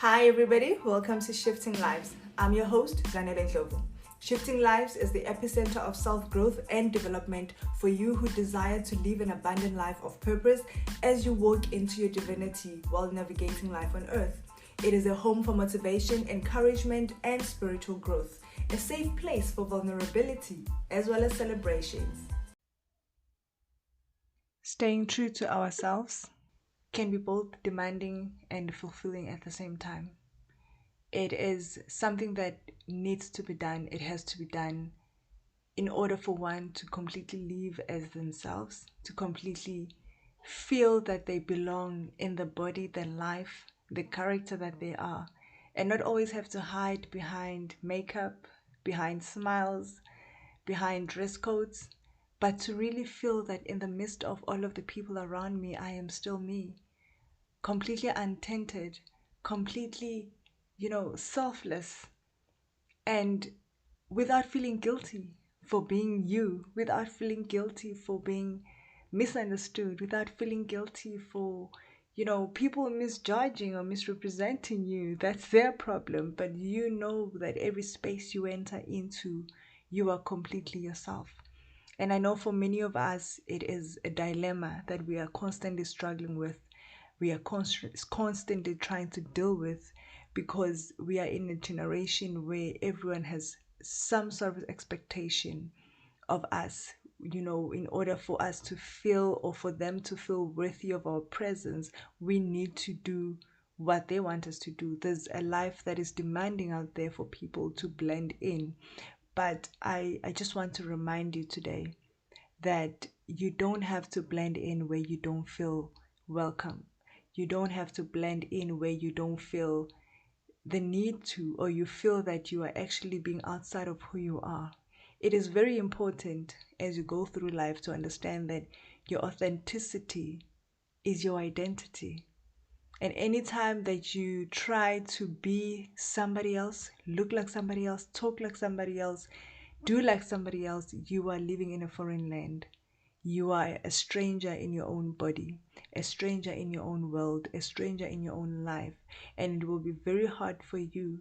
Hi everybody, welcome to Shifting Lives. I'm your host, Zanele Ndlovu. Shifting Lives is the epicenter of self-growth and development for you who desire to live an abundant life of purpose as you walk into your divinity while navigating life on earth. It is a home for motivation, encouragement, and spiritual growth. A safe place for vulnerability as well as celebrations. Staying true to ourselves can be both demanding and fulfilling at the same time. It is something that needs to be done. It has to be done in order for one to completely live as themselves, to completely feel that they belong in the body, the life, the character that they are, and not always have to hide behind makeup, behind smiles, behind dress codes, but to really feel that in the midst of all of the people around me, I am still me, completely untainted, completely, selfless, and without feeling guilty for being you, without feeling guilty for being misunderstood, without feeling guilty for, people misjudging or misrepresenting you. That's their problem. But you know that every space you enter into, you are completely yourself. And I know for many of us, it is a dilemma that we are constantly struggling with. We are constantly trying to deal with because we are in a generation where everyone has some sort of expectation of us, in order for us to feel or for them to feel worthy of our presence, we need to do what they want us to do. There's a life that is demanding out there for people to blend in. But I just want to remind you today that you don't have to blend in where you don't feel welcome. You don't have to blend in where you don't feel the need to, or you feel that you are actually being outside of who you are. It is very important as you go through life to understand that your authenticity is your identity. And anytime that you try to be somebody else, look like somebody else, talk like somebody else, do like somebody else, you are living in a foreign land. You are a stranger in your own body, a stranger in your own world, a stranger in your own life. And it will be very hard for you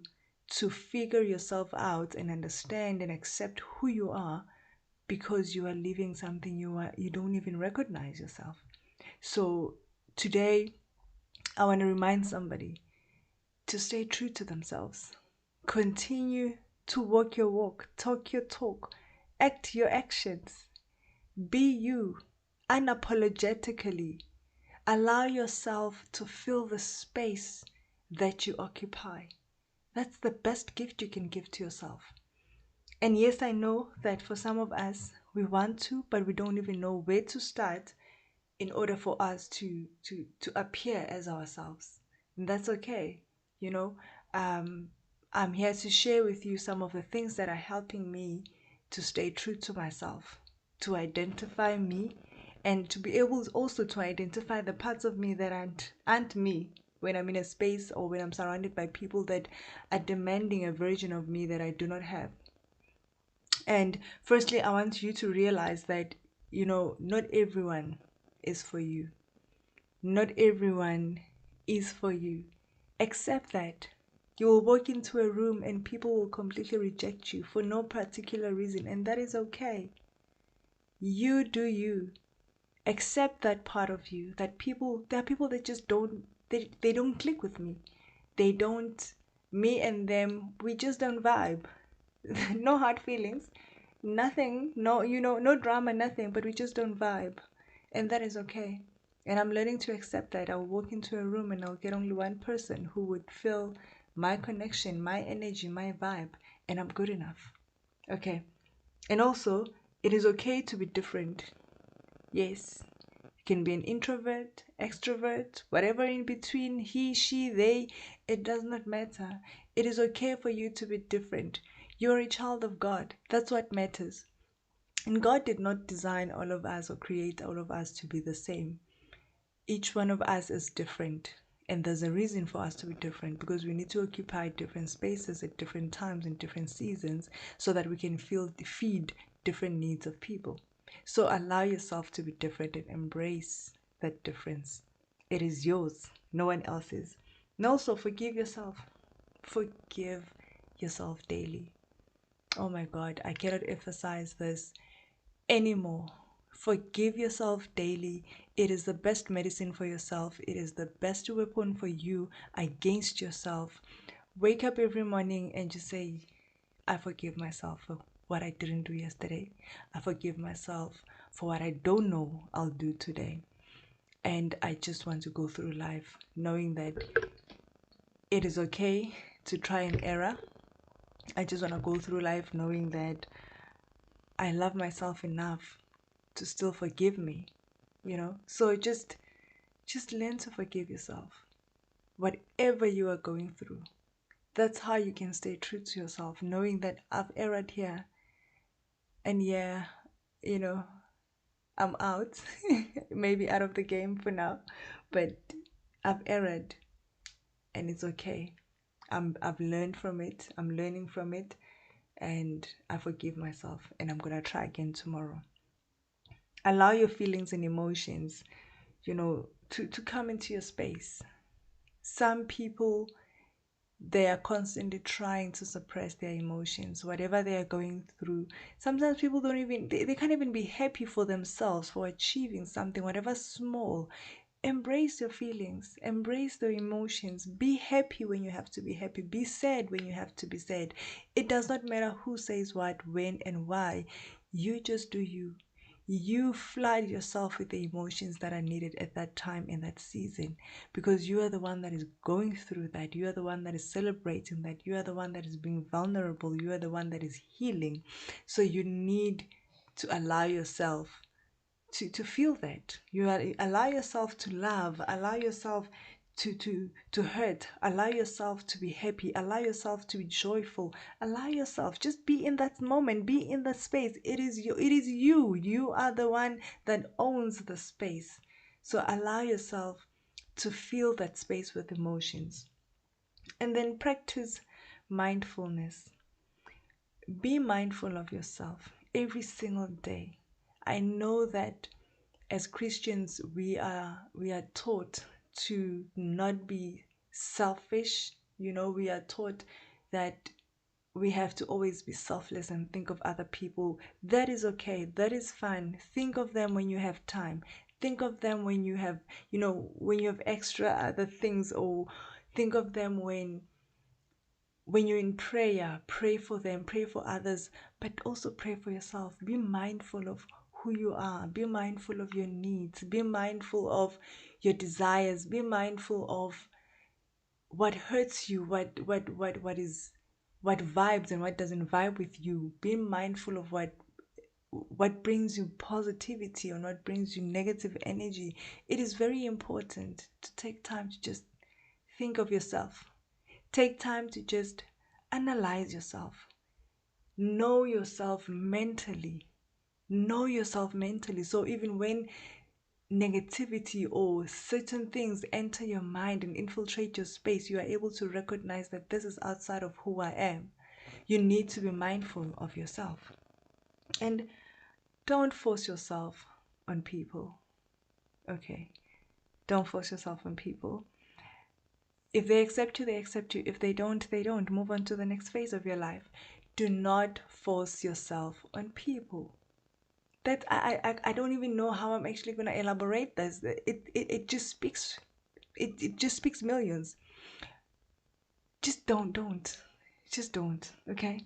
to figure yourself out and understand and accept who you are because you are living something you don't even recognize yourself. So today I want to remind somebody to stay true to themselves. Continue to walk your walk, talk your talk, act your actions. Be you unapologetically. Allow yourself to fill the space that you occupy. That's the best gift you can give to yourself. And yes, I know that for some of us, we want to, but we don't even know where to start in order for us to appear as ourselves. And that's okay. You know, um, I'm here to share with you some of the things that are helping me to stay true to myself, to identify me, and to be able also to identify the parts of me that aren't me when I'm in a space or when I'm surrounded by people that are demanding a version of me that I do not have. And firstly, I want you to realize that, not everyone is for you. Not everyone is for you. Accept that. You will walk into a room and people will completely reject you for no particular reason, and that is okay. You do you. Accept that part of you. There are people that just they don't click with me. They don't, me and them, we just don't vibe. No hard feelings, nothing, no drama, nothing, but we just don't vibe. And that is okay. And I'm learning to accept that. I'll walk into a room and I'll get only one person who would feel my connection, my energy, my vibe, and I'm good enough. Okay. And also, it is okay to be different. Yes. You can be an introvert, extrovert, whatever in between, he, she, they, it does not matter. It is okay for you to be different. You're a child of God. That's what matters. And God did not design all of us or create all of us to be the same. Each one of us is different. And there's a reason for us to be different because we need to occupy different spaces at different times in different seasons so that we can feed different needs of people. So allow yourself to be different and embrace that difference. It is yours, no one else's. And also forgive yourself. Forgive yourself daily. Oh my God, I cannot emphasize this anymore. Forgive yourself daily. It is the best medicine for yourself. It is the best weapon for you against yourself. Wake up every morning and just say, I forgive myself for what I didn't do yesterday. I forgive myself for what I don't know I'll do today. And I just want to go through life knowing that it is okay to try and error. I just want to go through life knowing that I love myself enough to still forgive me, So just learn to forgive yourself. Whatever you are going through, that's how you can stay true to yourself, knowing that I've erred here. And yeah, you know, I'm out, maybe out of the game for now, but I've erred and it's okay. I've learned from it. I'm learning from it, and I forgive myself, and I'm gonna try again tomorrow. Allow your feelings and emotions, to come into your space. Some people, they are constantly trying to suppress their emotions, whatever they are going through. Sometimes people don't even, they can't even be happy for themselves for achieving something, whatever small. Embrace your feelings, embrace the emotions. Be happy when you have to be happy, be sad when you have to be sad. It does not matter who says what, when, and why. You just do you. You flood yourself with the emotions that are needed at that time in that season, because you are the one that is going through that. You are the one that is celebrating that. You are the one that is being vulnerable. You are the one that is healing. So you need to allow yourself to feel that. Allow yourself to love, allow yourself to hurt, allow yourself to be happy, allow yourself to be joyful, allow yourself, just be in that moment, be in that space. It is you are the one that owns the space. So allow yourself to feel that space with emotions, and then practice mindfulness. Be mindful of yourself every single day. I know that as Christians, we are taught to not be selfish. We are taught that we have to always be selfless and think of other people. That is okay. That is fine. Think of them when you have time. Think of them when you have, when you have extra other things, or think of them when you're in prayer. Pray for them, pray for others, but also pray for yourself. Be mindful of who you are. Be mindful of your needs. Be mindful of your desires. Be mindful of what hurts you, what vibes and what doesn't vibe with you. Be mindful of what brings you positivity and what brings you negative energy. It is very important to take time to just think of yourself. Take time to just analyze yourself. Know yourself mentally. Know yourself mentally. So even when negativity or certain things enter your mind and infiltrate your space, you are able to recognize that this is outside of who I am. You need to be mindful of yourself. And don't force yourself on people. Okay? Don't force yourself on people. If they accept you, they accept you. If they don't, they don't. Move on to the next phase of your life. Do not force yourself on people. That I don't even know how I'm actually going to elaborate this. It just speaks, it just speaks millions. Just don't, okay?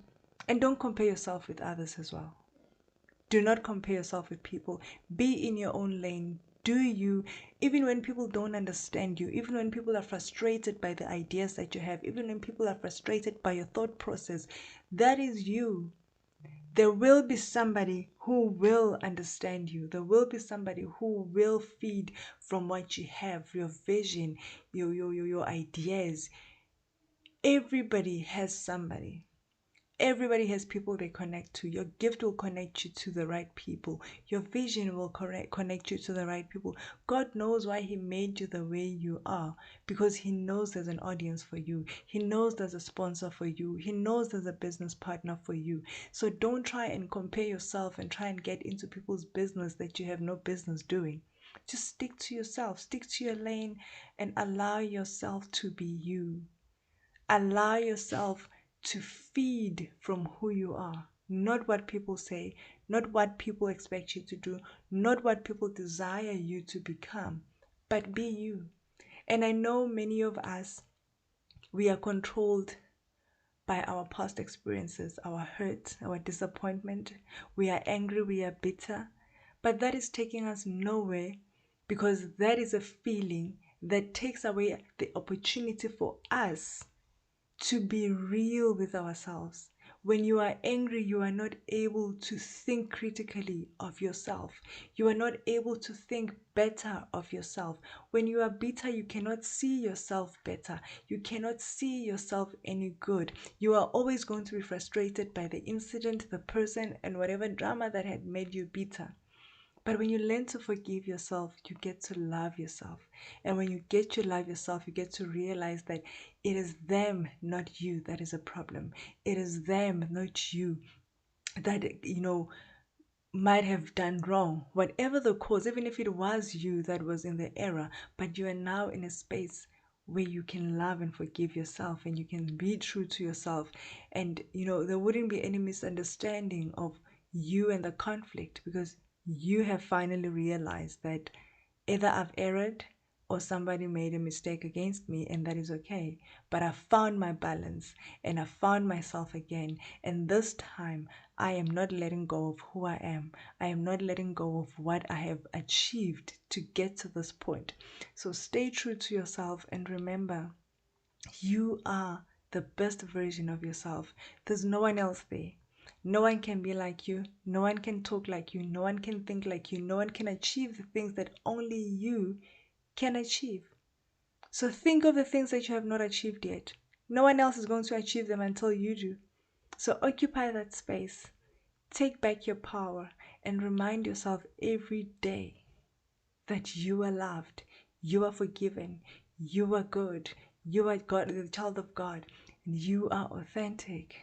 And don't compare yourself with others as well. Do not compare yourself with people. Be in your own lane. Do you, even when people don't understand you, even when people are frustrated by the ideas that you have, even when people are frustrated by your thought process, that is you. There will be somebody who will understand you. There will be somebody who will feed from what you have, your vision, your ideas. Everybody has somebody. Everybody has people they connect to. Your gift will connect you to the right people. Your vision will connect you to the right people. God knows why He made you the way you are, because He knows there's an audience for you. He knows there's a sponsor for you. He knows there's a business partner for you. So don't try and compare yourself and try and get into people's business that you have no business doing. Just stick to yourself, stick to your lane, and allow yourself to be you. Allow yourself to feed from who you are, not what people say, not what people expect you to do, not what people desire you to become, but be you. And I know many of us, we are controlled by our past experiences, our hurt, our disappointment. We are angry, we are bitter, but that is taking us nowhere, because that is a feeling that takes away the opportunity for us to be real with ourselves. When you are angry, you are not able to think critically of yourself. You are not able to think better of yourself. When you are bitter, you cannot see yourself better. You cannot see yourself any good. You are always going to be frustrated by the incident, the person, and whatever drama that had made you bitter. But when you learn to forgive yourself, you get to love yourself. And when you get to love yourself, you get to realize that it is them, not you, that is a problem. It is them, not you, that, might have done wrong. Whatever the cause, even if it was you that was in the error, but you are now in a space where you can love and forgive yourself, and you can be true to yourself. And, there wouldn't be any misunderstanding of you and the conflict, because you have finally realized that either I've erred or somebody made a mistake against me, and that is okay. But I found my balance and I found myself again. And this time, I am not letting go of who I am. I am not letting go of what I have achieved to get to this point. So stay true to yourself, and remember, you are the best version of yourself. There's no one else there. No one can be like you. No one can talk like you. No one can think like you. No one can achieve the things that only you can achieve. So think of the things that you have not achieved yet. No one else is going to achieve them until you do. So occupy that space. Take back your power and remind yourself every day that you are loved, you are forgiven, you are good, you are God, the child of God, and you are authentic.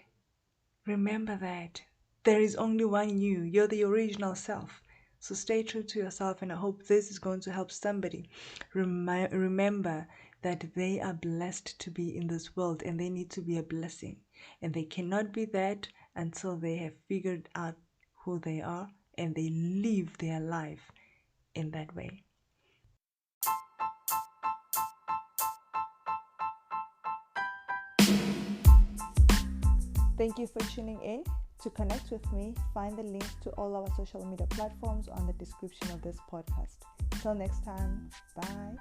Remember that there is only one you. You're the original self. So stay true to yourself, and I hope this is going to help somebody remember that they are blessed to be in this world, and they need to be a blessing. And they cannot be that until they have figured out who they are and they live their life in that way. Thank you for tuning in. To connect with me, find the link to all our social media platforms on the description of this podcast. Till next time, bye.